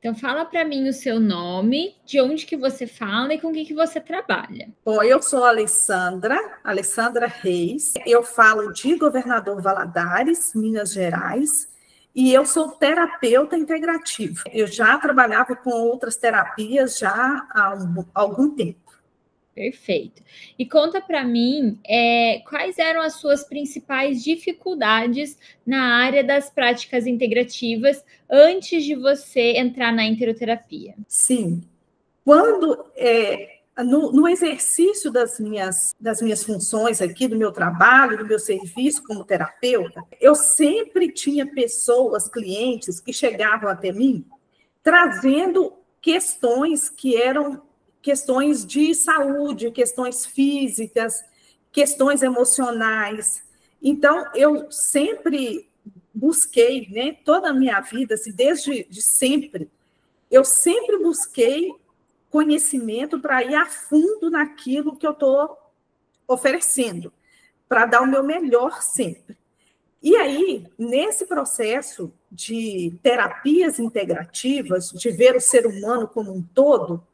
Então fala para mim o seu nome, de onde que você fala e com o que você trabalha. Bom, eu sou Alessandra Reis, eu falo de Governador Valadares, Minas Gerais, e eu sou terapeuta integrativa. Eu já trabalhava com outras terapias já há algum tempo. Perfeito. E conta para mim quais eram as suas principais dificuldades na área das práticas integrativas antes de você entrar na interoterapia. Sim. Quando no exercício das minhas funções aqui, do meu trabalho, do meu serviço como terapeuta, eu sempre tinha pessoas, clientes, que chegavam até mim trazendo questões que eram questões de saúde, questões físicas, questões emocionais. Então, eu sempre busquei, né, toda a minha vida, assim, desde sempre, eu sempre busquei conhecimento para ir a fundo naquilo que eu estou oferecendo, para dar o meu melhor sempre. E aí, nesse processo de terapias integrativas, de ver o ser humano como um todo,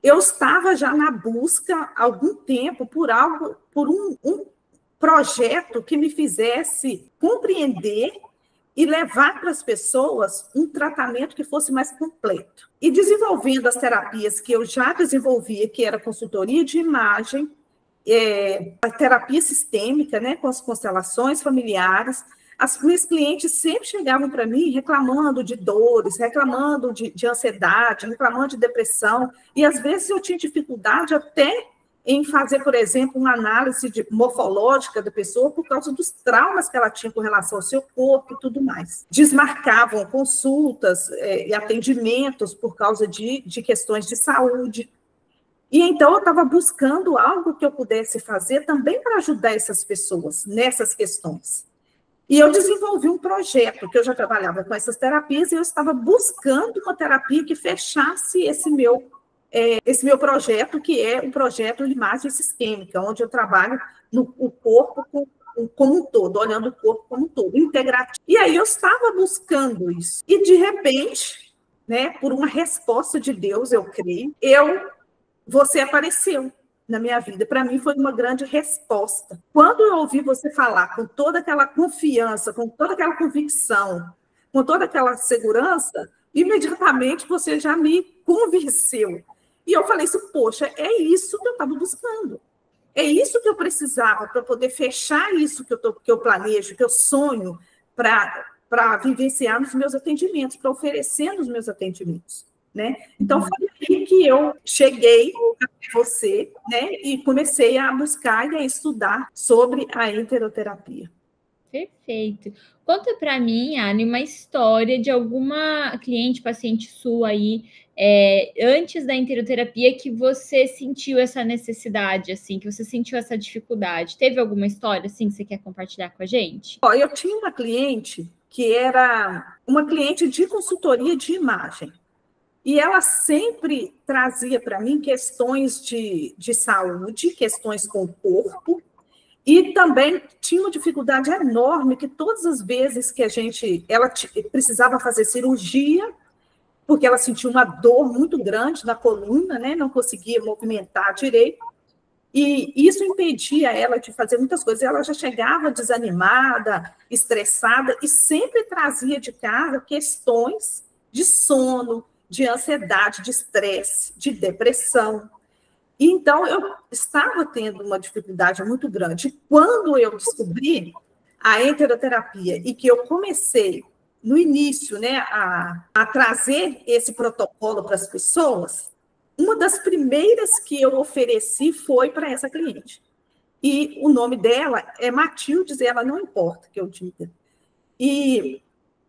eu estava já na busca há algum tempo por um projeto que me fizesse compreender e levar para as pessoas um tratamento que fosse mais completo. E desenvolvendo as terapias que eu já desenvolvia, que era consultoria de imagem, a terapia sistêmica, né, com as constelações familiares, as minhas clientes sempre chegavam para mim reclamando de dores, reclamando de ansiedade, reclamando de depressão, e às vezes eu tinha dificuldade até em fazer, por exemplo, uma análise morfológica da pessoa por causa dos traumas que ela tinha com relação ao seu corpo e tudo mais. Desmarcavam consultas e atendimentos por causa de questões de saúde. E então eu estava buscando algo que eu pudesse fazer também para ajudar essas pessoas nessas questões. E eu desenvolvi um projeto, que eu já trabalhava com essas terapias, e eu estava buscando uma terapia que fechasse esse meu projeto, que é um projeto de imagem sistêmica, onde eu trabalho o corpo como um todo, olhando o corpo como um todo, integrativo. E aí eu estava buscando isso. E, de repente, né, por uma resposta de Deus, eu creio, você apareceu na minha vida. Para mim foi uma grande resposta. Quando eu ouvi você falar com toda aquela confiança, com toda aquela convicção, com toda aquela segurança, imediatamente você já me convenceu. E eu falei assim, poxa, é isso que eu estava buscando. É isso que eu precisava para poder fechar isso que eu planejo, que eu sonho para vivenciar nos meus atendimentos, para oferecer nos meus atendimentos. Né? Então, foi aí que eu cheguei a você, né, e comecei a buscar e a estudar sobre a enteroterapia. Perfeito. Conta para mim, Anne, uma história de alguma cliente, paciente sua aí, antes da enteroterapia, que você sentiu essa necessidade, assim, que você sentiu essa dificuldade. Teve alguma história, assim, que você quer compartilhar com a gente? Eu tinha uma cliente que era uma cliente de consultoria de imagem. E ela sempre trazia para mim questões de saúde, questões com o corpo, e também tinha uma dificuldade enorme que todas as vezes que ela precisava fazer cirurgia, porque ela sentia uma dor muito grande na coluna, né? Não conseguia movimentar direito, e isso impedia ela de fazer muitas coisas. Ela já chegava desanimada, estressada, e sempre trazia de casa questões de sono, de ansiedade, de estresse, de depressão. E então, eu estava tendo uma dificuldade muito grande. Quando eu descobri a enteroterapia e que eu comecei, no início, né, a trazer esse protocolo para as pessoas, uma das primeiras que eu ofereci foi para essa cliente. E o nome dela é Matildes, e ela não importa que eu diga. E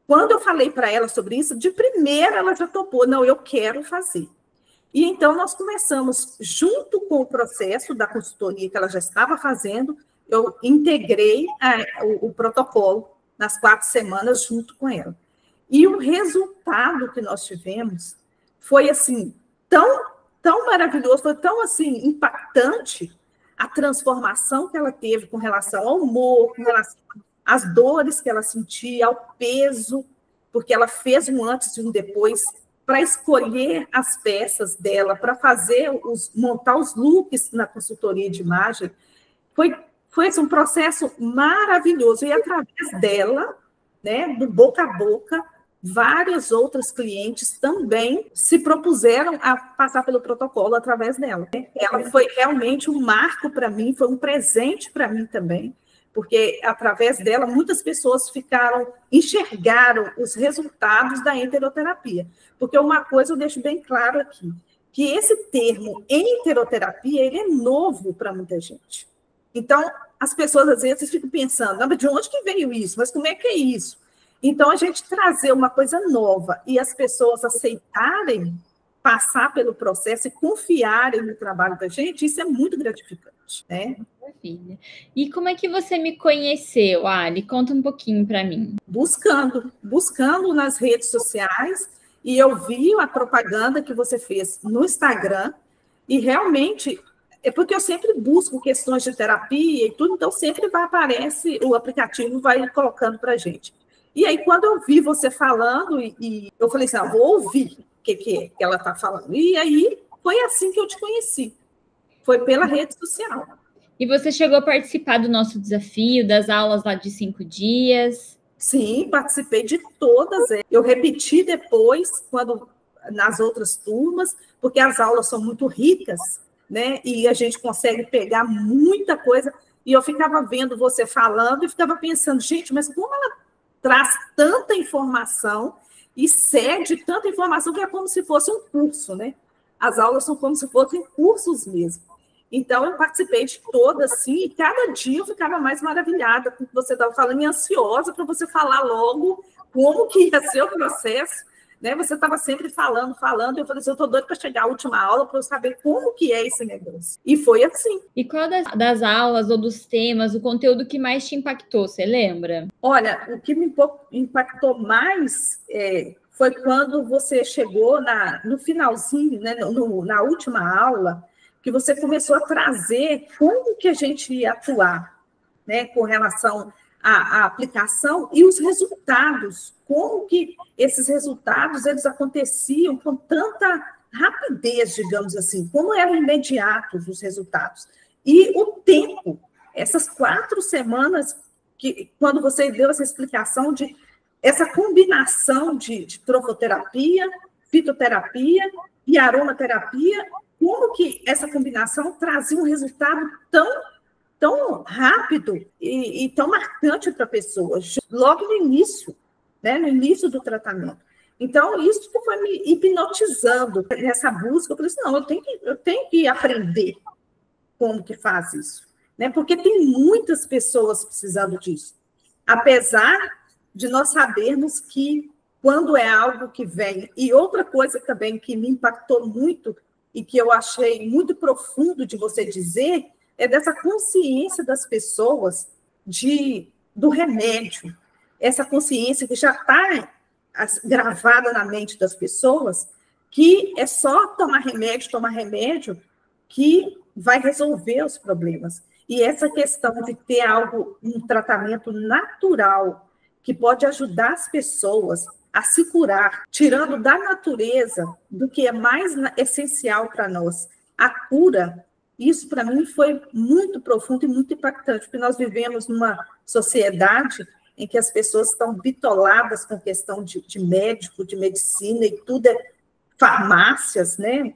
quando eu falei para ela sobre isso, de primeira ela já topou, não, eu quero fazer. E então nós começamos, junto com o processo da consultoria que ela já estava fazendo, eu integrei o protocolo nas 4 semanas junto com ela. E o resultado que nós tivemos foi assim, tão maravilhoso, foi tão assim impactante a transformação que ela teve com relação ao humor, com relação às dores que ela sentia, ao peso, porque ela fez um antes e um depois para escolher as peças dela, para montar os looks na consultoria de imagem. Foi assim, um processo maravilhoso. E através dela, né, do boca a boca, várias outras clientes também se propuseram a passar pelo protocolo através dela. Ela foi realmente um marco para mim, foi um presente para mim também, porque através dela muitas pessoas enxergaram os resultados da enteroterapia. Porque uma coisa eu deixo bem claro aqui, que esse termo enteroterapia, ele é novo para muita gente. Então, as pessoas às vezes ficam pensando, de onde que veio isso? Mas como é que é isso? Então, a gente trazer uma coisa nova e as pessoas aceitarem passar pelo processo e confiarem no trabalho da gente, isso é muito gratificante, né? Maravilha. E como é que você me conheceu, Ali? Conta um pouquinho para mim. Buscando nas redes sociais, e eu vi a propaganda que você fez no Instagram, e realmente, é porque eu sempre busco questões de terapia e tudo, então sempre aparece, o aplicativo vai colocando para a gente. E aí, quando eu vi você falando, e eu falei assim, vou ouvir o que ela está falando. E aí, foi assim que eu te conheci. Foi pela rede social. E você chegou a participar do nosso desafio, das aulas lá de 5 dias? Sim, participei de todas. Eu repeti depois, nas outras turmas, porque as aulas são muito ricas, né? E a gente consegue pegar muita coisa. E eu ficava vendo você falando e ficava pensando, gente, mas como ela traz tanta informação e cede tanta informação que é como se fosse um curso, né? As aulas são como se fossem cursos mesmo. Então, eu participei de todas, sim, e cada dia eu ficava mais maravilhada com o que você estava falando e ansiosa para você falar logo como que ia ser o processo, né? Você estava sempre falando, e eu falei assim, eu estou doida para chegar à última aula para eu saber como que é esse negócio. E foi assim. E qual das aulas ou dos temas, o conteúdo que mais te impactou, você lembra? Olha, o que me impactou mais foi quando você chegou no finalzinho, né, na última aula, que você começou a trazer como que a gente ia atuar, né, com relação à aplicação e os resultados, como que esses resultados eles aconteciam com tanta rapidez, digamos assim, como eram imediatos os resultados. E o tempo, essas 4 semanas, quando você deu essa explicação de essa combinação de trofoterapia, fitoterapia e aromaterapia, como que essa combinação trazia um resultado tão rápido e tão marcante para a pessoa, logo no início, né, no início do tratamento. Então, isso foi me hipnotizando nessa busca. Eu falei assim, não, eu tenho que aprender como que faz isso, né? Porque tem muitas pessoas precisando disso. Apesar de nós sabermos que quando é algo que vem... E outra coisa também que me impactou muito e que eu achei muito profundo de você dizer é dessa consciência das pessoas do remédio, essa consciência que já está gravada na mente das pessoas, que é só tomar remédio, que vai resolver os problemas. E essa questão de ter um tratamento natural, que pode ajudar as pessoas a se curar, tirando da natureza do que é mais essencial para nós, a cura. Isso, para mim, foi muito profundo e muito impactante, porque nós vivemos numa sociedade em que as pessoas estão bitoladas com questão de médico, de medicina, e tudo é farmácias, né?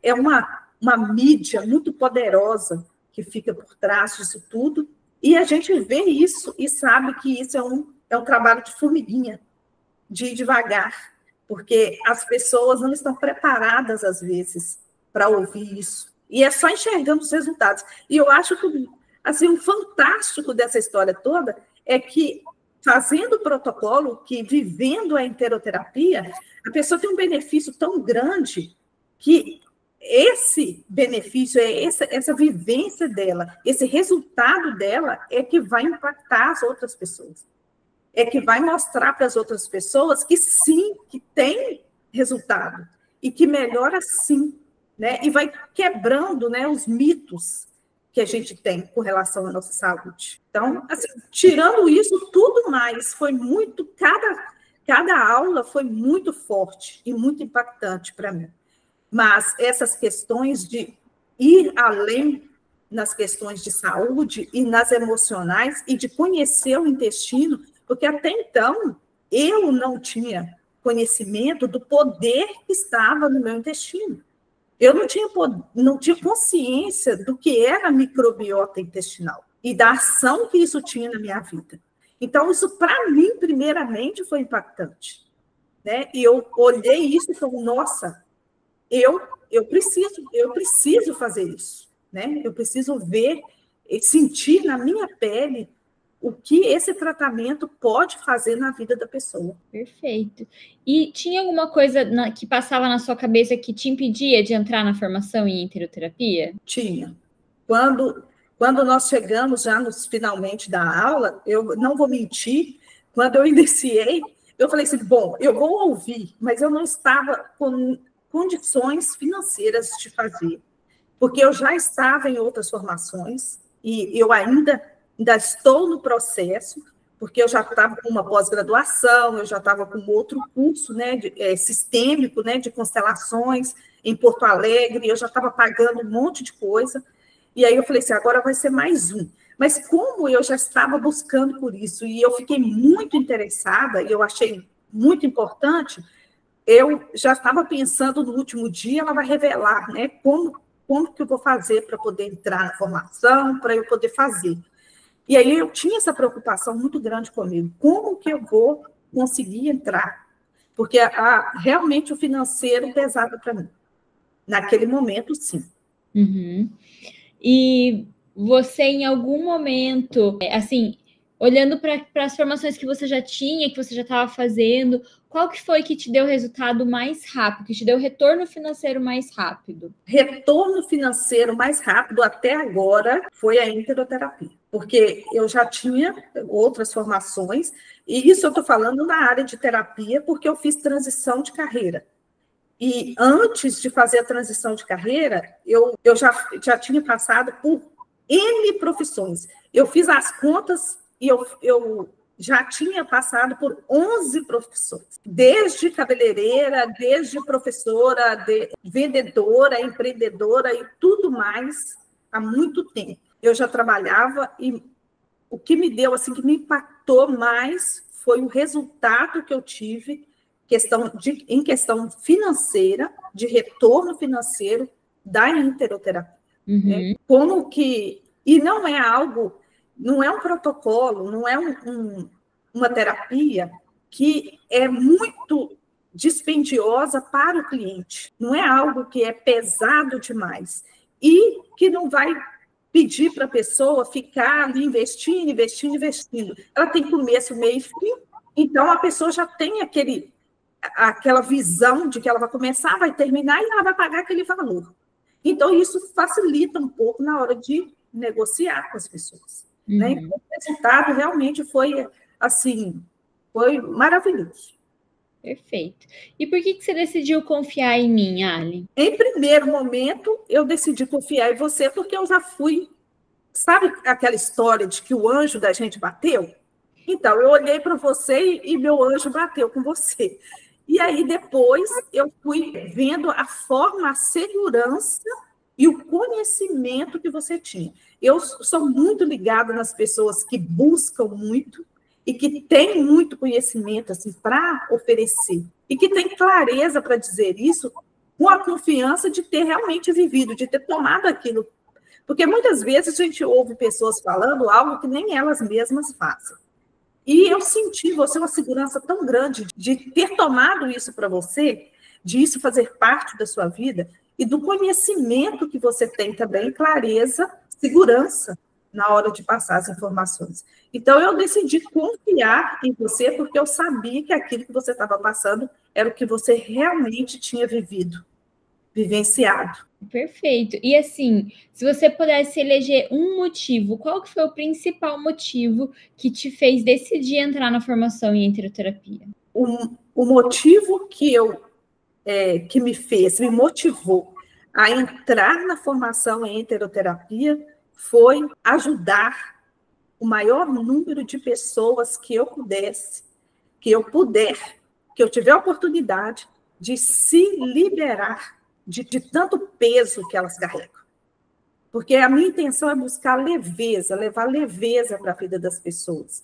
É uma mídia muito poderosa que fica por trás disso tudo, e a gente vê isso e sabe que isso é um trabalho de formiguinha, de ir devagar, porque as pessoas não estão preparadas, às vezes, para ouvir isso. E é só enxergando os resultados. E eu acho que assim, o fantástico dessa história toda é que, fazendo o protocolo, vivendo a enteroterapia, a pessoa tem um benefício tão grande que esse benefício, essa vivência dela, esse resultado dela é que vai impactar as outras pessoas. É que vai mostrar para as outras pessoas que sim, que tem resultado e que melhora sim, né? E vai quebrando, né, os mitos que a gente tem com relação à nossa saúde. Então, assim, tirando isso, tudo mais foi muito, cada aula foi muito forte e muito impactante para mim. Mas essas questões de ir além nas questões de saúde e nas emocionais e de conhecer o intestino, porque até então eu não tinha conhecimento do poder que estava no meu intestino. Eu não tinha consciência do que era a microbiota intestinal e da ação que isso tinha na minha vida. Então, isso, para mim, primeiramente, foi impactante. Né? E eu olhei isso e falei, nossa, eu preciso fazer isso. Né? Eu preciso ver e sentir na minha pele o que esse tratamento pode fazer na vida da pessoa. Perfeito. E tinha alguma coisa que passava na sua cabeça que te impedia de entrar na formação em enteroterapia? Tinha. Quando nós chegamos já finalmente da aula, eu não vou mentir, quando eu iniciei, eu falei assim, bom, eu vou ouvir, mas eu não estava com condições financeiras de fazer, porque eu já estava em outras formações e eu ainda estou no processo, porque eu já estava com uma pós-graduação, eu já estava com outro curso, né, sistêmico, né, de constelações em Porto Alegre, eu já estava pagando um monte de coisa, e aí eu falei assim, agora vai ser mais um. Mas como eu já estava buscando por isso, e eu fiquei muito interessada, e eu achei muito importante, eu já estava pensando no último dia, ela vai revelar, né, como que eu vou fazer para poder entrar na formação, para eu poder fazer. E aí eu tinha essa preocupação muito grande comigo. Como que eu vou conseguir entrar? Porque realmente o financeiro pesava para mim. Naquele momento, sim. Uhum. E você, em algum momento, assim, olhando para as formações que você já tinha, que você já estava fazendo, qual que foi que te deu o resultado mais rápido, que te deu o retorno financeiro mais rápido? Retorno financeiro mais rápido até agora foi a enteroterapia, porque eu já tinha outras formações, e isso eu estou falando na área de terapia, porque eu fiz transição de carreira. E antes de fazer a transição de carreira, eu já tinha passado por N profissões. Eu fiz as contas e eu já tinha passado por 11 profissões, desde cabeleireira, desde professora, vendedora, empreendedora e tudo mais, há muito tempo. Eu já trabalhava e o que me deu, assim, que me impactou mais foi o resultado que eu tive em questão financeira, de retorno financeiro da enteroterapia. Uhum. Né? Como que... E não é algo... Não é um protocolo, não é uma terapia que é muito dispendiosa para o cliente. Não é algo que é pesado demais. E que não vai pedir para a pessoa ficar ali investindo. Ela tem começo, meio e fim. Então, a pessoa já tem aquela visão de que ela vai começar, vai terminar e ela vai pagar aquele valor. Então, isso facilita um pouco na hora de negociar com as pessoas. Uhum. Né? Então, o resultado realmente foi, assim, foi maravilhoso. Perfeito. E por que você decidiu confiar em mim, Ali? Em primeiro momento, eu decidi confiar em você porque eu já fui... Sabe aquela história de que o anjo da gente bateu? Então, eu olhei para você e meu anjo bateu com você. E aí, depois, eu fui vendo a forma, a segurança e o conhecimento que você tinha. Eu sou muito ligada nas pessoas que buscam muito e que têm muito conhecimento assim, para oferecer. E que têm clareza para dizer isso com a confiança de ter realmente vivido, de ter tomado aquilo. Porque muitas vezes a gente ouve pessoas falando algo que nem elas mesmas fazem. E eu senti você uma segurança tão grande de ter tomado isso para você, de isso fazer parte da sua vida, e do conhecimento que você tem também, clareza, segurança na hora de passar as informações. Então, eu decidi confiar em você, porque eu sabia que aquilo que você estava passando era o que você realmente tinha vivenciado. Perfeito. E assim, se você pudesse eleger um motivo, qual que foi o principal motivo que te fez decidir entrar na formação em enteroterapia? O motivo que me motivou a entrar na formação em enteroterapia foi ajudar o maior número de pessoas que eu pudesse, que eu puder, que eu tiver a oportunidade de se liberar de tanto peso que elas carregam. Porque a minha intenção é buscar leveza, levar leveza para a vida das pessoas.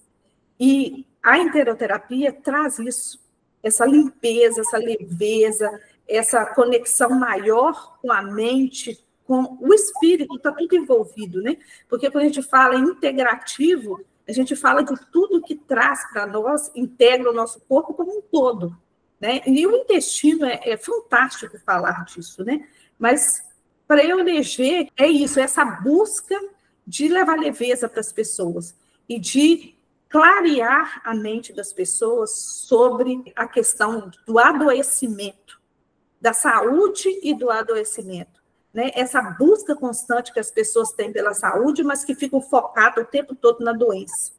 E a interoterapia traz isso, essa limpeza, essa leveza, essa conexão maior com a mente, com o espírito, está tudo envolvido, né? Porque quando a gente fala em integrativo, a gente fala de tudo que traz para nós, integra o nosso corpo como um todo, né? E o intestino é fantástico falar disso, né? Mas para eu eleger, é isso, essa busca de levar leveza para as pessoas e de clarear a mente das pessoas sobre a questão do adoecimento, da saúde e do adoecimento, né? Essa busca constante que as pessoas têm pela saúde, mas que ficam focadas o tempo todo na doença.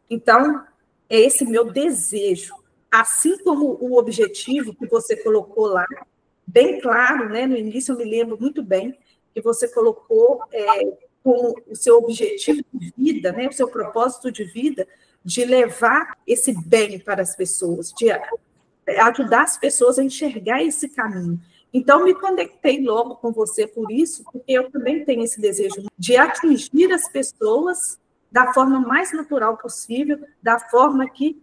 Então, é esse meu desejo, assim como o objetivo que você colocou lá, bem claro, né? No início eu me lembro muito bem que você colocou como o seu objetivo de vida, né? O seu propósito de vida, de levar esse bem para as pessoas, de ajudar as pessoas a enxergar esse caminho. Então, me conectei logo com você por isso, porque eu também tenho esse desejo de atingir as pessoas da forma mais natural possível, da forma que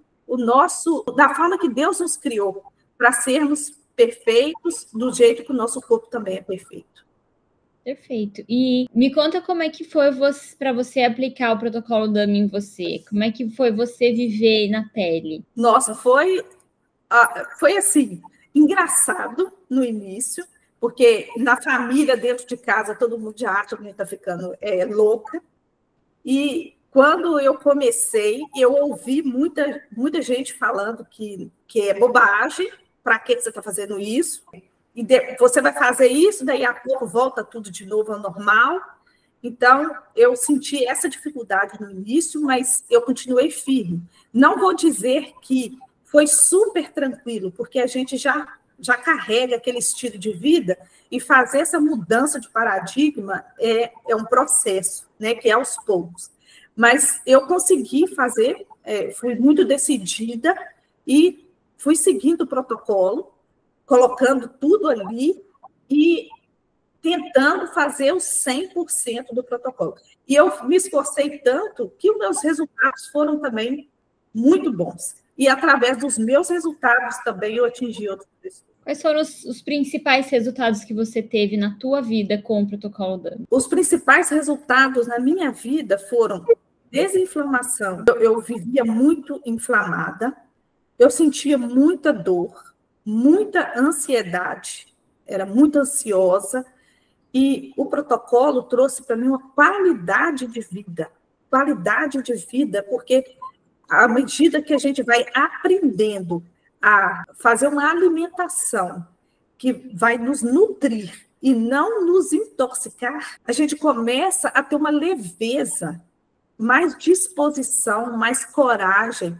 Deus nos criou, para sermos perfeitos, do jeito que o nosso corpo também é perfeito. Perfeito. E me conta como é que foi para você aplicar o protocolo DAMI em você? Como é que foi você viver na pele? Nossa, foi assim, engraçado no início, porque na família, dentro de casa, todo mundo já acha que a gente está ficando louca. E quando eu comecei, eu ouvi muita gente falando que é bobagem, para que você está fazendo isso? E você vai fazer isso, daí a pouco volta tudo de novo ao normal. Então, eu senti essa dificuldade no início, mas eu continuei firme. Não vou dizer que foi super tranquilo, porque a gente já carrega aquele estilo de vida, e fazer essa mudança de paradigma é um processo, né, que é aos poucos. Mas eu consegui fazer, fui muito decidida e fui seguindo o protocolo, colocando tudo ali e tentando fazer os 100% do protocolo. E eu me esforcei tanto que os meus resultados foram também muito bons. E através dos meus resultados também eu atingi outras pessoas. Quais foram os principais resultados que você teve na tua vida com o protocolo DAMI? Os principais resultados na minha vida foram desinflamação. Eu vivia muito inflamada, eu sentia muita dor, muita ansiedade, era muito ansiosa, e o protocolo trouxe para mim uma qualidade de vida, porque à medida que a gente vai aprendendo a fazer uma alimentação que vai nos nutrir e não nos intoxicar, a gente começa a ter uma leveza, mais disposição, mais coragem.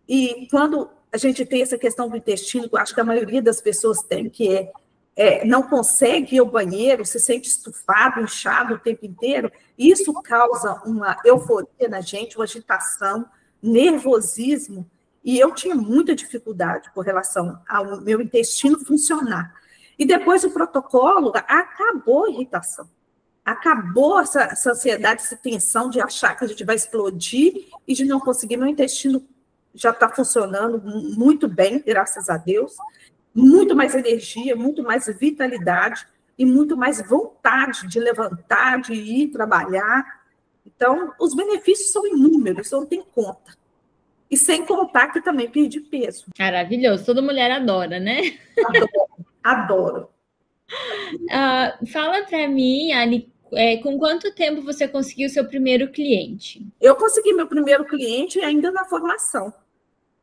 E quando a gente tem essa questão do intestino, que eu acho que a maioria das pessoas tem, que não consegue ir ao banheiro, se sente estufado, inchado o tempo inteiro, isso causa uma euforia na gente, uma agitação, nervosismo, e eu tinha muita dificuldade com relação ao meu intestino funcionar. E depois o protocolo acabou a irritação, acabou essa ansiedade, essa tensão de achar que a gente vai explodir e de não conseguir. Meu intestino já está funcionando muito bem, graças a Deus, muito mais energia, muito mais vitalidade e muito mais vontade de levantar, de ir trabalhar. Então, os benefícios são inúmeros, não tem conta. E sem contar que também perdi peso. Maravilhoso, toda mulher adora, né? Adoro. Fala para mim, Anne, com quanto tempo você conseguiu seu primeiro cliente? Eu consegui meu primeiro cliente ainda na formação,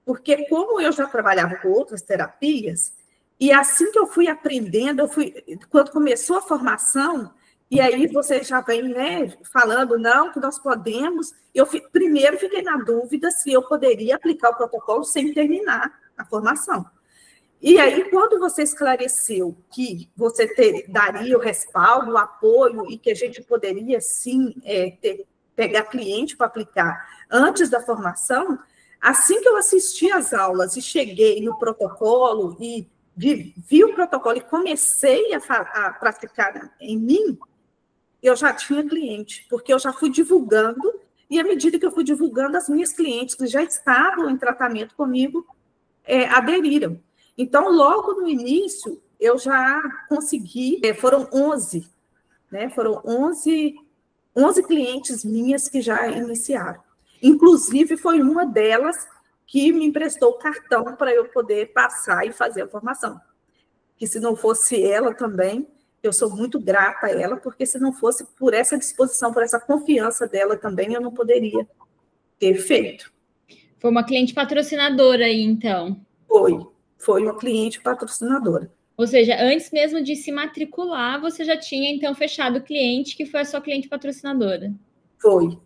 porque como eu já trabalhava com outras terapias, e assim que eu fui aprendendo, quando começou a formação, e aí você já vem, né, falando, não, que nós podemos. Primeiro fiquei na dúvida se eu poderia aplicar o protocolo sem terminar a formação. E aí, quando você esclareceu que você daria o respaldo, o apoio, e que a gente poderia, sim, pegar cliente para aplicar antes da formação, Assim que eu assisti às aulas e cheguei no protocolo e vi o protocolo e comecei a praticar em mim, eu já tinha cliente, porque eu já fui divulgando, e à medida que eu fui divulgando, as minhas clientes que já estavam em tratamento comigo aderiram. Então, logo no início, eu já consegui, foram 11, né? Foram 11 clientes minhas que já iniciaram. Inclusive, foi uma delas que me emprestou o cartão para eu poder passar e fazer a formação. Que se não fosse ela também, eu sou muito grata a ela, porque se não fosse por essa disposição, por essa confiança dela também, eu não poderia ter feito. Foi uma cliente patrocinadora aí, então? Foi uma cliente patrocinadora. Ou seja, antes mesmo de se matricular, você já tinha, então, fechado o cliente, que foi a sua cliente patrocinadora? Foi.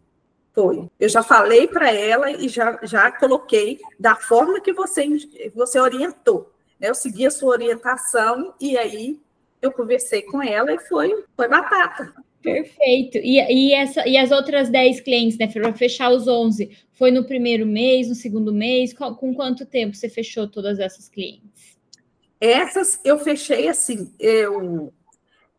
Eu já falei para ela e já coloquei da forma que você orientou. Né? Eu segui a sua orientação e aí eu conversei com ela e foi batata. Perfeito. E as outras 10 clientes, né, para fechar os 11, foi no primeiro mês, no segundo mês? Com quanto tempo você fechou todas essas clientes? Essas eu fechei assim,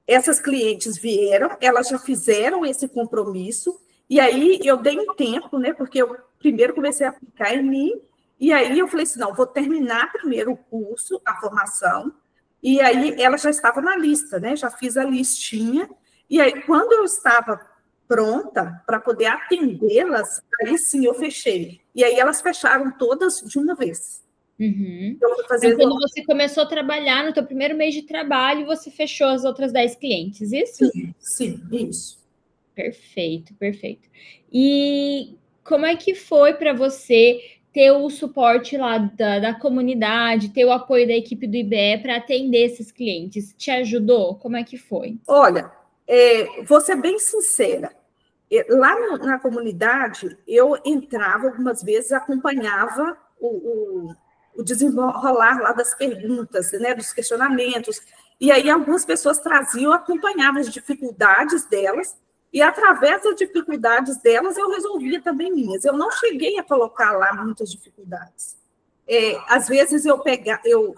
essas clientes vieram, elas já fizeram esse compromisso, e aí eu dei um tempo, né? Porque eu primeiro comecei a aplicar em mim, e aí eu falei assim, não, vou terminar primeiro o curso, a formação, e aí ela já estava na lista, né? Já fiz a listinha, e aí quando eu estava pronta para poder atendê-las, aí sim eu fechei. E aí elas fecharam todas de uma vez. Uhum. Então, quando você começou a trabalhar, no teu primeiro mês de trabalho, você fechou as outras 10 clientes, isso? Sim, isso. Perfeito. E como é que foi para você ter o suporte lá da comunidade, ter o apoio da equipe do IBE para atender esses clientes? Te ajudou? Como é que foi? Olha, vou ser bem sincera. Lá na comunidade, eu entrava algumas vezes, acompanhava o desenrolar lá das perguntas, né, dos questionamentos, e aí algumas pessoas traziam, acompanhavam as dificuldades delas, e através das dificuldades delas, eu resolvia também minhas. Eu não cheguei a colocar lá muitas dificuldades. Às vezes eu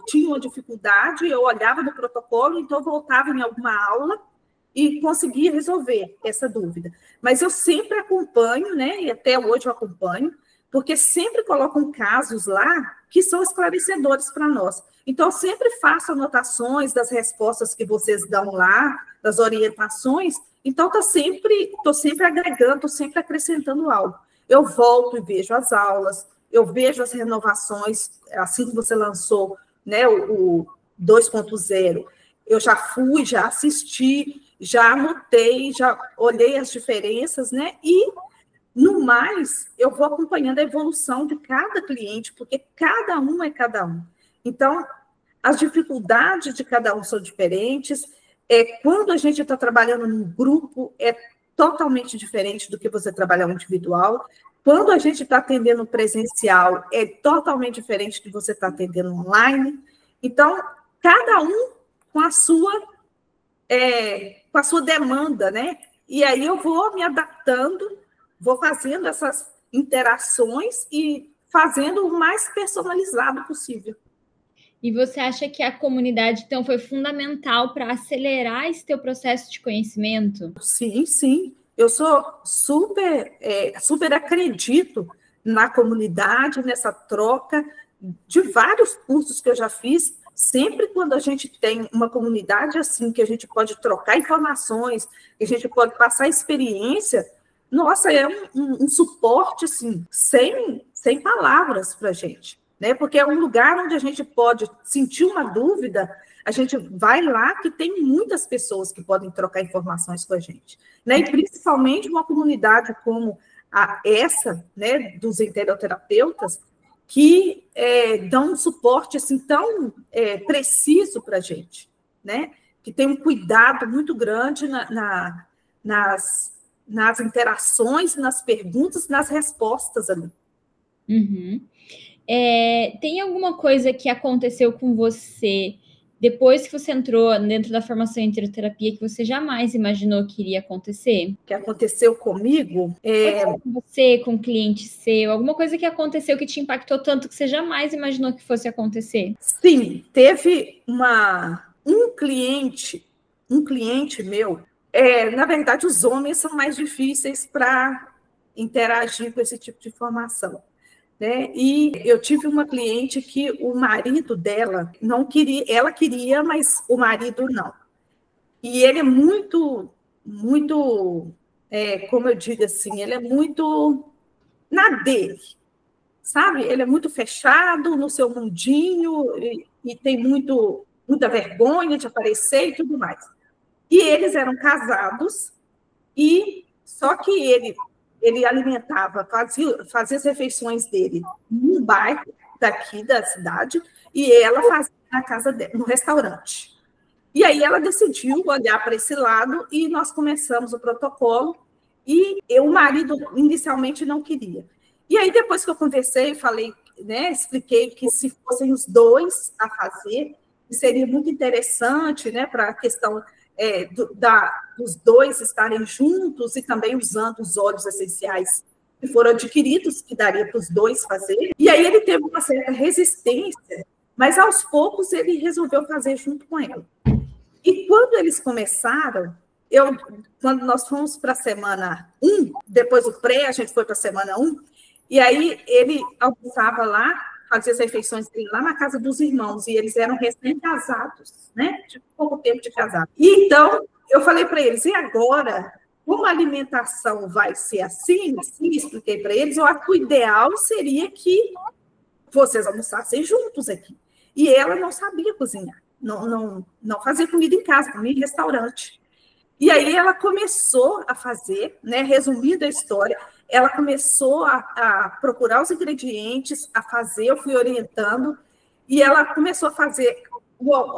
tinha uma dificuldade, eu olhava no protocolo, então eu voltava em alguma aula e conseguia resolver essa dúvida. Mas eu sempre acompanho, né, e até hoje eu acompanho, porque sempre colocam casos lá que são esclarecedores para nós. Então, eu sempre faço anotações das respostas que vocês dão lá, das orientações, então estou sempre agregando, estou sempre acrescentando algo. Eu volto e vejo as aulas, eu vejo as renovações, assim que você lançou, né, o 2.0, eu já fui, já assisti, já anotei, já olhei as diferenças, né, e no mais, eu vou acompanhando a evolução de cada cliente, porque cada um é cada um. Então, as dificuldades de cada um são diferentes. Quando a gente está trabalhando num grupo, é totalmente diferente do que você trabalhar individual. Quando a gente está atendendo presencial, é totalmente diferente do que você está atendendo online. Então, cada um com a sua demanda, né? E aí eu vou me adaptando, vou fazendo essas interações e fazendo o mais personalizado possível. E você acha que a comunidade, então, foi fundamental para acelerar esse teu processo de conhecimento? Sim. Eu sou super acredito na comunidade, nessa troca de vários cursos que eu já fiz. Sempre quando a gente tem uma comunidade assim, que a gente pode trocar informações, que a gente pode passar experiência, nossa, é um suporte assim, sem palavras para a gente, né? Porque é um lugar onde a gente pode sentir uma dúvida, a gente vai lá que tem muitas pessoas que podem trocar informações com a gente, né? E principalmente uma comunidade como essa, né, dos enteroterapeutas, que dão um suporte assim tão preciso para a gente, né? Que tem um cuidado muito grande nas interações, nas perguntas, nas respostas ali. Uhum. Tem alguma coisa que aconteceu com você depois que você entrou dentro da formação em enteroterapia, que você jamais imaginou que iria acontecer? Que aconteceu comigo? Com você, com um cliente seu, alguma coisa que aconteceu que te impactou tanto que você jamais imaginou que fosse acontecer? Sim, teve um cliente meu. Na verdade, os homens são mais difíceis para interagir com esse tipo de informação, né? E eu tive uma cliente que o marido dela não queria, ela queria, mas o marido não. E ele é muito, muito, como eu digo assim, ele é muito na dele, sabe? Ele é muito fechado no seu mundinho e tem muita vergonha de aparecer e tudo mais. E eles eram casados, e só que ele alimentava, fazia as refeições dele num bairro daqui da cidade, e ela fazia na casa dela, no restaurante. E aí ela decidiu olhar para esse lado e nós começamos o protocolo, e o marido inicialmente não queria. E aí, depois que eu conversei, falei, né, expliquei que se fossem os dois a fazer, seria muito interessante, né, para a questão dos dois estarem juntos e também usando os óleos essenciais que foram adquiridos, que daria para os dois fazerem. E aí ele teve uma certa resistência, mas aos poucos ele resolveu fazer junto com ela. E quando eles começaram, quando nós fomos para a semana 1, depois do pré, a gente foi para a semana 1, e aí ele almoçava lá, fazia as refeições dele lá na casa dos irmãos, e eles eram recém-casados, né? De pouco tempo de casado. E então, eu falei para eles, e agora, como a alimentação vai ser assim, expliquei para eles, eu acho que o ideal seria que vocês almoçassem juntos aqui. E ela não sabia cozinhar, não fazia comida em casa, comia em restaurante. E aí ela começou a fazer, né, resumindo a história, ela começou a procurar os ingredientes, a fazer, eu fui orientando, e ela começou a fazer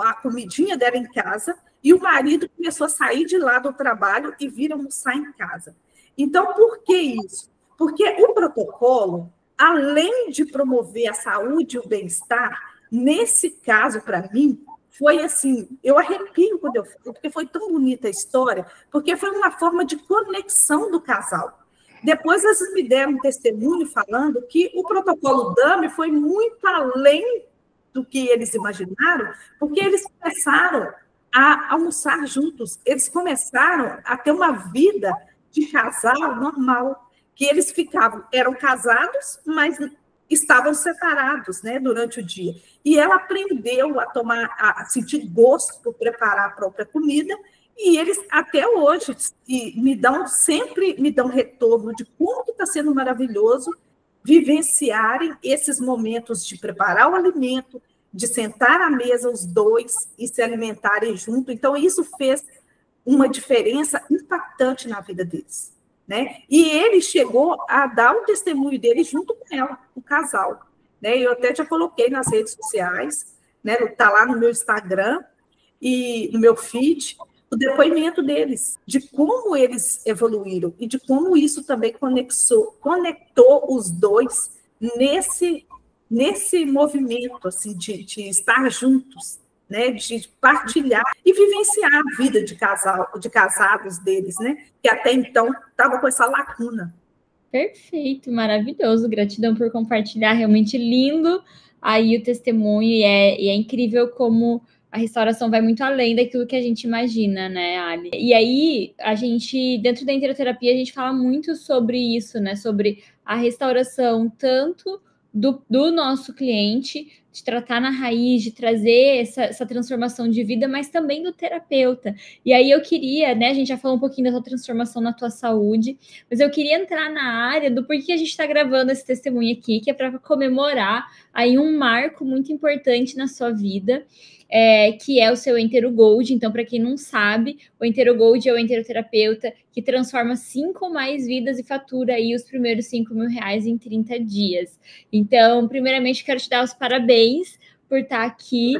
a comidinha dela em casa, e o marido começou a sair de lá do trabalho e vir almoçar em casa. Então, por que isso? Porque o protocolo, além de promover a saúde e o bem-estar, nesse caso, para mim, foi assim, eu arrepio quando eu falo, porque foi tão bonita a história, porque foi uma forma de conexão do casal. Depois eles me deram um testemunho falando que o protocolo DAMI foi muito além do que eles imaginaram, porque eles começaram a almoçar juntos, eles começaram a ter uma vida de casal normal, que eles eram casados, mas estavam separados, né, durante o dia. E ela aprendeu a sentir gosto por preparar a própria comida, e eles até hoje sempre me dão retorno de como que está sendo maravilhoso vivenciarem esses momentos de preparar o alimento, de sentar à mesa os dois e se alimentarem junto. Então, isso fez uma diferença impactante na vida deles, né? E ele chegou a dar o testemunho dele junto com ela, o casal, né? Eu até já coloquei nas redes sociais, né? Está lá no meu Instagram e no meu feed, o depoimento deles, de como eles evoluíram e de como isso também conectou os dois nesse movimento assim, de estar juntos, né, de partilhar e vivenciar a vida de casados deles, né, que até então estava com essa lacuna. Perfeito, maravilhoso, gratidão por compartilhar, realmente lindo aí o testemunho, e é incrível como a restauração vai muito além daquilo que a gente imagina, né, Ali? E aí, a gente, dentro da enteroterapia, a gente fala muito sobre isso, né, sobre a restauração, tanto do nosso cliente, de tratar na raiz, de trazer essa transformação de vida, mas também do terapeuta. E aí eu queria, né, a gente já falou um pouquinho da tua transformação na tua saúde, mas eu queria entrar na área do porquê a gente está gravando esse testemunho aqui, que é para comemorar aí um marco muito importante na sua vida, que é o seu Entero Gold. Então, para quem não sabe, o Entero Gold é o enteroterapeuta que transforma 5 ou mais vidas e fatura aí os primeiros 5 mil reais em 30 dias. Então, primeiramente, quero te dar os parabéns por estar aqui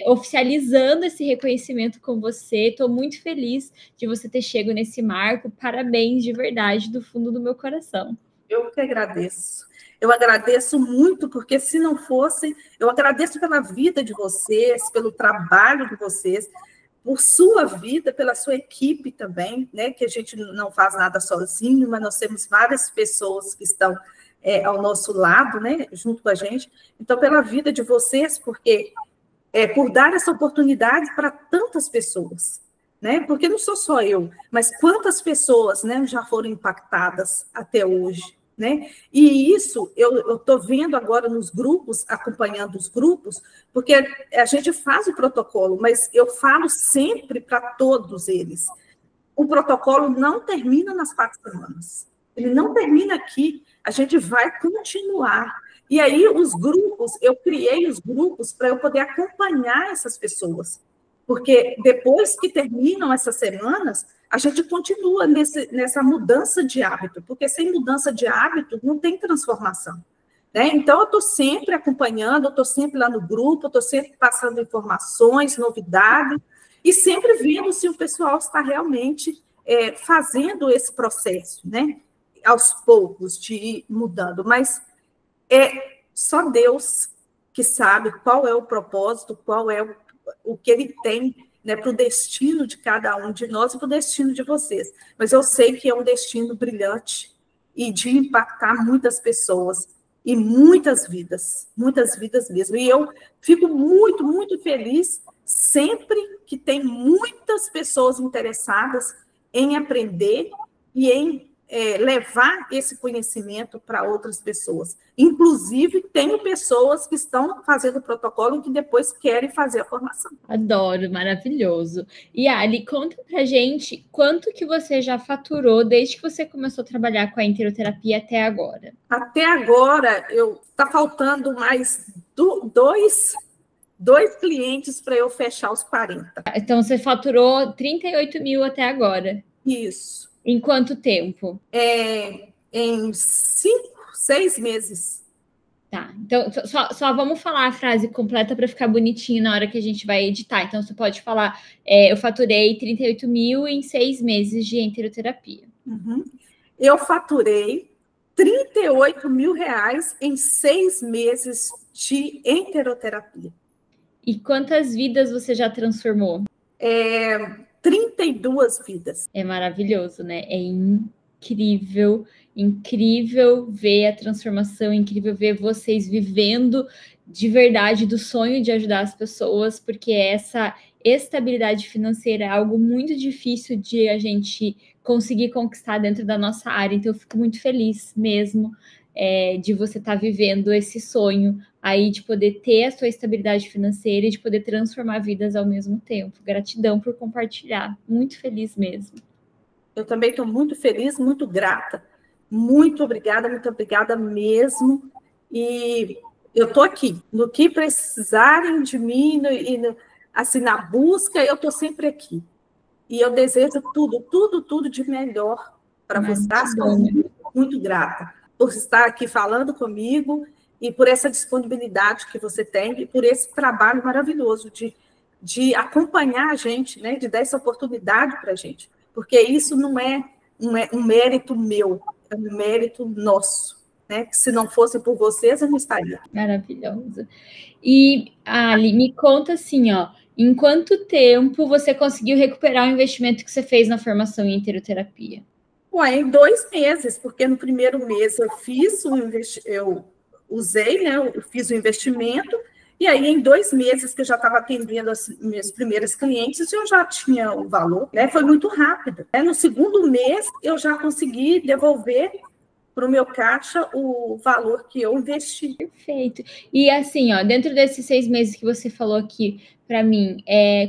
oficializando esse reconhecimento com você. Estou muito feliz de você ter chegado nesse marco. Parabéns de verdade, do fundo do meu coração. Eu que agradeço. Eu agradeço muito, porque se não fosse, eu agradeço pela vida de vocês, pelo trabalho de vocês, por sua vida, pela sua equipe também, né? Que a gente não faz nada sozinho, mas nós temos várias pessoas que estão ao nosso lado, né? Junto com a gente. Então, pela vida de vocês, porque por dar essa oportunidade para tantas pessoas, né? Porque não sou só eu, mas quantas pessoas, né, já foram impactadas até hoje, né? E isso eu estou vendo agora nos grupos, acompanhando os grupos, porque a gente faz o protocolo, mas eu falo sempre para todos eles. O protocolo não termina nas 4 semanas. Ele não termina aqui. A gente vai continuar. E aí, os grupos, eu criei os grupos para eu poder acompanhar essas pessoas. Porque depois que terminam essas semanas, a gente continua nessa mudança de hábito. Porque sem mudança de hábito, não tem transformação. Né? Então, eu estou sempre acompanhando, eu estou sempre lá no grupo, eu estou sempre passando informações, novidades, e sempre vendo se o pessoal está realmente fazendo esse processo, né? Aos poucos, de ir mudando. Mas é só Deus que sabe qual é o propósito, qual é o que Ele tem, né, para o destino de cada um de nós e para o destino de vocês. Mas eu sei que é um destino brilhante e de impactar muitas pessoas e muitas vidas mesmo. E eu fico muito, muito feliz sempre que tem muitas pessoas interessadas em aprender e em levar esse conhecimento para outras pessoas. Inclusive, tenho pessoas que estão fazendo o protocolo e que depois querem fazer a formação. Adoro, maravilhoso. E Ali, conta pra gente quanto que você já faturou desde que você começou a trabalhar com a enteroterapia até agora. Até agora, está faltando mais dois clientes para eu fechar os 40. Então, você faturou 38 mil até agora. Isso. Em quanto tempo? Em 5, 6 meses. Tá, então só vamos falar a frase completa para ficar bonitinho na hora que a gente vai editar. Então, você pode falar, eu faturei 38 mil em 6 meses de enteroterapia. Uhum. Eu faturei 38 mil reais em 6 meses de enteroterapia. E quantas vidas você já transformou? 32 vidas. É maravilhoso, né? É incrível, incrível ver a transformação, incrível ver vocês vivendo de verdade do sonho de ajudar as pessoas, porque essa estabilidade financeira é algo muito difícil de a gente conseguir conquistar dentro da nossa área. Então, eu fico muito feliz mesmo de você estar vivendo esse sonho aí de poder ter a sua estabilidade financeira e de poder transformar vidas ao mesmo tempo. Gratidão por compartilhar. Muito feliz mesmo. Eu também estou muito feliz, muito grata. Muito obrigada mesmo. E eu estou aqui. No que precisarem de mim, assim, na busca, eu estou sempre aqui. E eu desejo tudo de melhor para você. Estou muito, muito grata por estar aqui falando comigo e por essa disponibilidade que você tem e por esse trabalho maravilhoso de acompanhar a gente, né, de dar essa oportunidade para a gente. Porque isso não é um mérito meu, é um mérito nosso. Né? Se não fosse por vocês, eu não estaria. Maravilhosa. E, Ali, me conta assim, em quanto tempo você conseguiu recuperar o investimento que você fez na formação em enteroterapia? Em 2 meses, porque no primeiro mês eu usei, né? Eu fiz o investimento, e aí em 2 meses que eu já estava atendendo as minhas primeiras clientes, eu já tinha o valor, né? Foi muito rápido. No segundo mês, eu já consegui devolver para o meu caixa o valor que eu investi. Perfeito. E assim, dentro desses 6 meses que você falou aqui para mim,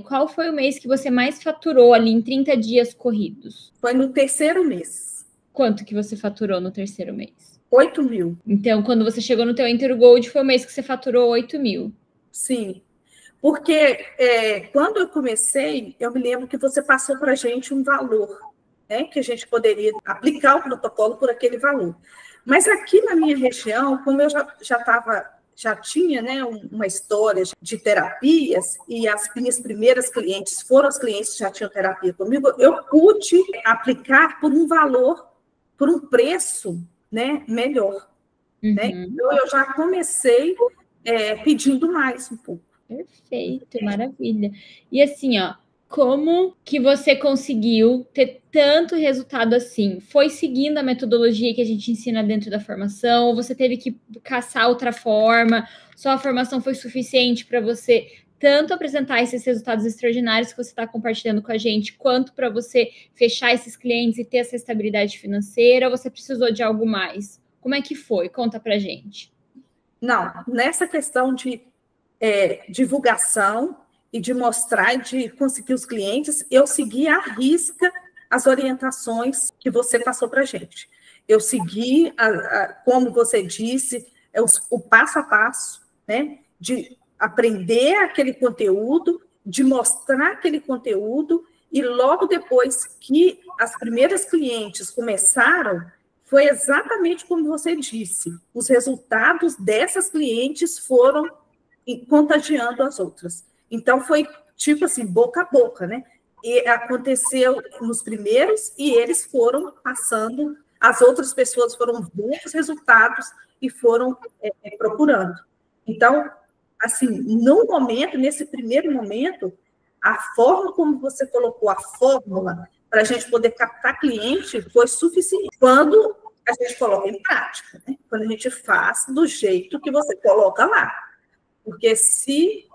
qual foi o mês que você mais faturou ali em 30 dias corridos? Foi no terceiro mês. Quanto que você faturou no terceiro mês? 8 mil. Então, quando você chegou no teu Enter Gold, foi o mês que você faturou 8 mil. Sim. Porque quando eu comecei, eu me lembro que você passou para a gente um valor, né, que a gente poderia aplicar o protocolo por aquele valor. Mas aqui na minha região, como eu já tinha, né, uma história de terapias, e as minhas primeiras clientes foram as clientes que já tinham terapia comigo, eu pude aplicar por um valor, por um preço né, melhor. Uhum. Né? Então, eu já comecei pedindo mais um pouco. Perfeito, maravilha. E assim, ó, como que você conseguiu ter tanto resultado assim? Foi seguindo a metodologia que a gente ensina dentro da formação? Ou você teve que caçar outra forma? Só a formação foi suficiente para você tanto apresentar esses resultados extraordinários que você está compartilhando com a gente, quanto para você fechar esses clientes e ter essa estabilidade financeira? Ou você precisou de algo mais? Como é que foi? Conta para gente. Não, nessa questão de divulgação e de mostrar e de conseguir os clientes, eu segui à risca as orientações que você passou para a gente. Eu segui, como você disse, o passo a passo, né, de aprender aquele conteúdo, de mostrar aquele conteúdo, e logo depois que as primeiras clientes começaram, foi exatamente como você disse. Os resultados dessas clientes foram contagiando as outras. Então, foi tipo assim, boca a boca, né? E aconteceu nos primeiros e eles foram passando, as outras pessoas foram vendo os resultados e foram procurando. Então, assim, no momento, nesse primeiro momento, a forma como você colocou a fórmula para a gente poder captar cliente foi suficiente. Quando a gente coloca em prática, né? Quando a gente faz do jeito que você coloca lá. Porque se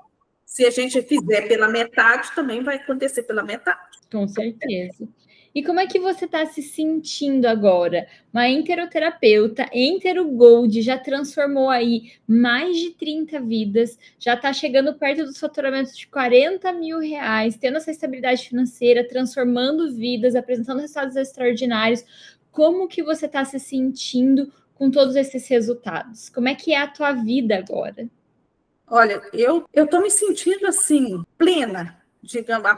a gente fizer pela metade, também vai acontecer pela metade. Com certeza. E como é que você está se sentindo agora? Uma enteroterapeuta, Entero Gold, já transformou aí mais de 30 vidas, já está chegando perto dos faturamentos de 40 mil reais, tendo essa estabilidade financeira, transformando vidas, apresentando resultados extraordinários. Como que você está se sentindo com todos esses resultados? Como é que é a tua vida agora? Olha, eu estou me sentindo assim, plena, digamos,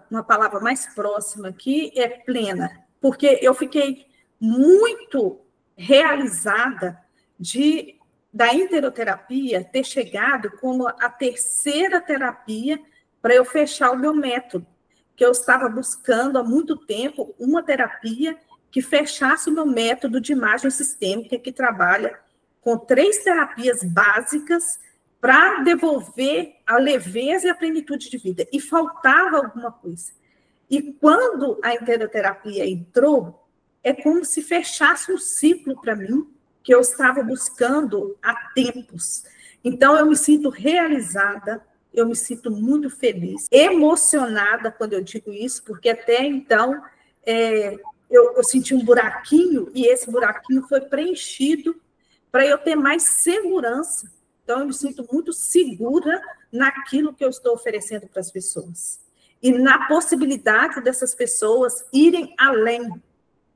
uma palavra mais próxima aqui é plena, porque eu fiquei muito realizada da interoterapia ter chegado como a terceira terapia para eu fechar o meu método, que eu estava buscando há muito tempo uma terapia que fechasse o meu método de imagem sistêmica, que trabalha com 3 terapias básicas para devolver a leveza e a plenitude de vida. E faltava alguma coisa. E quando a interoterapia entrou, é como se fechasse um ciclo para mim, que eu estava buscando há tempos. Então, eu me sinto realizada, eu me sinto muito feliz, emocionada quando eu digo isso, porque até então eu senti um buraquinho, e esse buraquinho foi preenchido para eu ter mais segurança. Então, eu me sinto muito segura naquilo que eu estou oferecendo para as pessoas. E na possibilidade dessas pessoas irem além,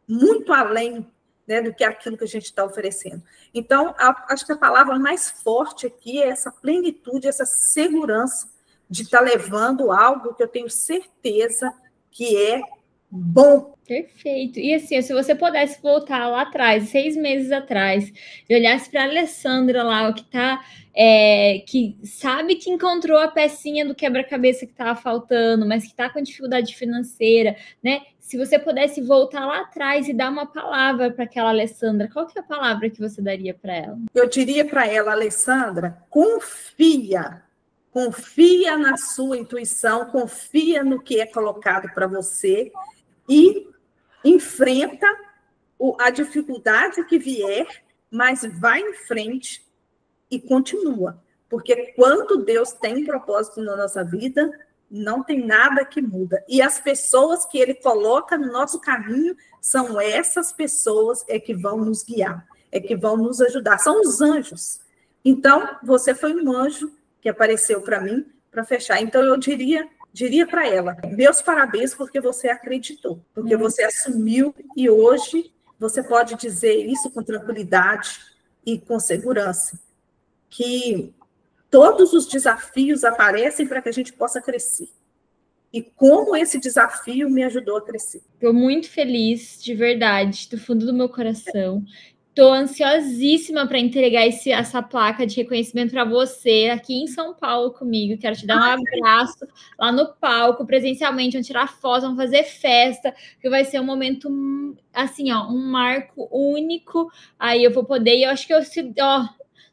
muito além, né, do que aquilo que a gente está oferecendo. Então, acho que a palavra mais forte aqui é essa plenitude, essa segurança de estar levando algo que eu tenho certeza que é bom. Perfeito. E assim, se você pudesse voltar lá atrás, 6 meses atrás, e olhasse para a Alessandra lá, que sabe que encontrou a pecinha do quebra-cabeça que estava faltando, mas que está com dificuldade financeira, né? Se você pudesse voltar lá atrás e dar uma palavra para aquela Alessandra, qual que é a palavra que você daria para ela? Eu diria para ela, Alessandra, confia na sua intuição, confia no que é colocado para você e enfrenta a dificuldade que vier, mas vai em frente e continua. Porque quando Deus tem um propósito na nossa vida, não tem nada que muda. E as pessoas que Ele coloca no nosso caminho são essas pessoas que vão nos guiar, que vão nos ajudar. São os anjos. Então, você foi um anjo que apareceu para mim para fechar. Então, eu diria para ela, meus parabéns porque você acreditou, porque você assumiu e hoje você pode dizer isso com tranquilidade e com segurança, que todos os desafios aparecem para que a gente possa crescer. E como esse desafio me ajudou a crescer. Estou muito feliz, de verdade, do fundo do meu coração. Tô ansiosíssima para entregar essa placa de reconhecimento para você aqui em São Paulo comigo. Quero te dar um abraço lá no palco, presencialmente, vamos tirar foto, vamos fazer festa, que vai ser um momento, assim, ó, um marco único. Aí eu vou poder, e eu acho que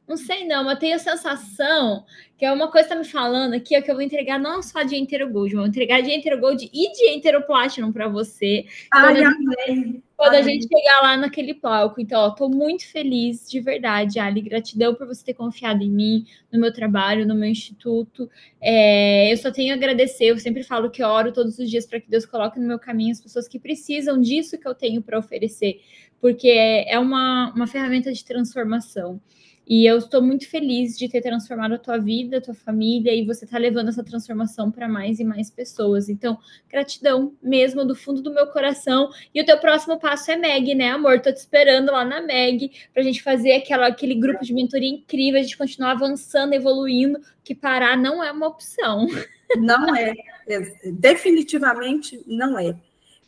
não sei não, mas tenho a sensação que é uma coisa que tá me falando aqui, que eu vou entregar não só de Inteiro Gold, vou entregar de Inteiro Gold e de Inteiro Platinum para você. Quando a gente chegar lá naquele palco. Então, ó, tô muito feliz, de verdade, Ali. Gratidão por você ter confiado em mim, no meu trabalho, no meu instituto. Eu só tenho a agradecer. Eu sempre falo que eu oro todos os dias para que Deus coloque no meu caminho as pessoas que precisam disso que eu tenho para oferecer, porque é uma ferramenta de transformação. E eu estou muito feliz de ter transformado a tua vida, a tua família, e você está levando essa transformação para mais e mais pessoas. Então, gratidão mesmo do fundo do meu coração. E o teu próximo passo é Meg, né, amor? Tô te esperando lá na Meg para a gente fazer aquele grupo de mentoria incrível, a gente continuar avançando, evoluindo, que parar não é uma opção. Não é, definitivamente não é.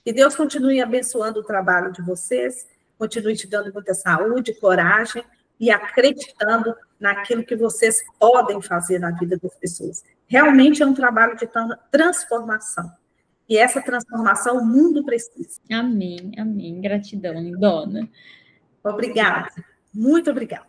Que Deus continue abençoando o trabalho de vocês, continue te dando muita saúde, coragem, e acreditando naquilo que vocês podem fazer na vida das pessoas. Realmente é um trabalho de transformação. E essa transformação o mundo precisa. Amém, amém. Gratidão, dona. Obrigada. Muito obrigada.